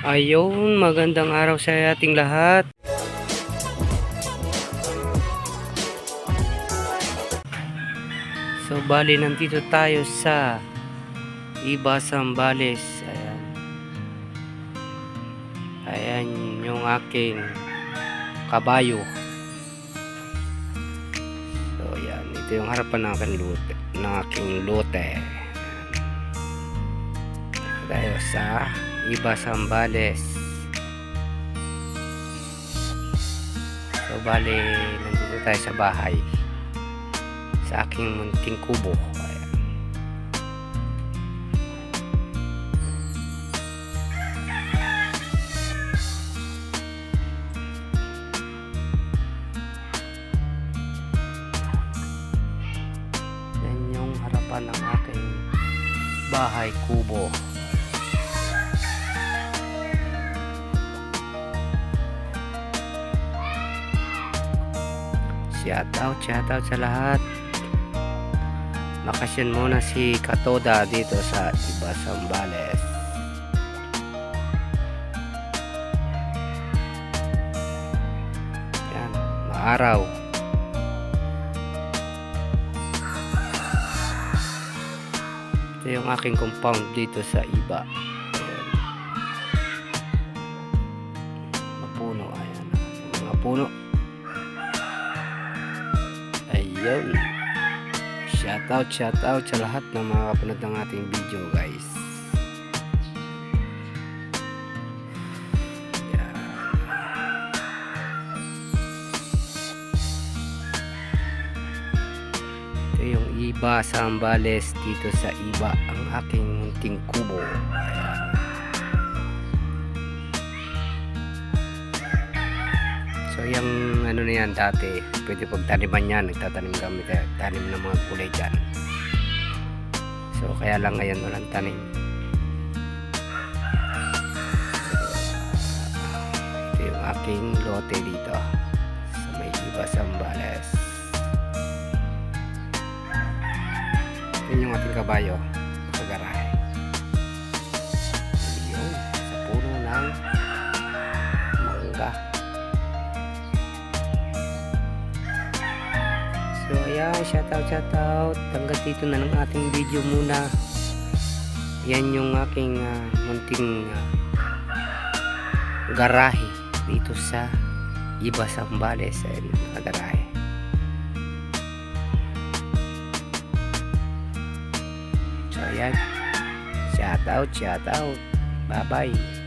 Ayun, magandang araw sa ating lahat. So, bali nandito tayo sa Iba Zambales. Ayan. Ayan yung aking kabayo. So, ayan. Ito yung harapan ng aking lote. Tayo sa Iba Zambales. So, bali nandito tayo sa bahay. Sa aking munting kubo. Ayan. Yan yung harapan ng aking bahay kubo. Shout out sa lahat. Bakasyon muna si Katoda dito sa Iba Zambales. Yan, maaraw. Ito yung aking compound dito sa Iba. Ayan. Mapuno, ayan. Mga puno. Ayun. Shout out sa lahat ng mga kapanood ng ating video, guys. Yan. Ito yung Iba Zambales dito sa Iba, ang aking munting kubo. Ayan. So yung ano na yan dati, pwede pagtaniman yan, nagtatanim kami, tanim ng mga kulay dyan. So kaya lang ngayon walang tanim. Ito yung aking lote dito sa may Iba Zambales. Yun yung ating kabayo sa garahe. Yun, sa puno ng mangga. So ayan, shout out. Hanggang dito na lang ating video muna. Yan yung aking munting garahe dito sa Iba Zambales. Ayan yung garahe. So ayan, shout out. Bye bye.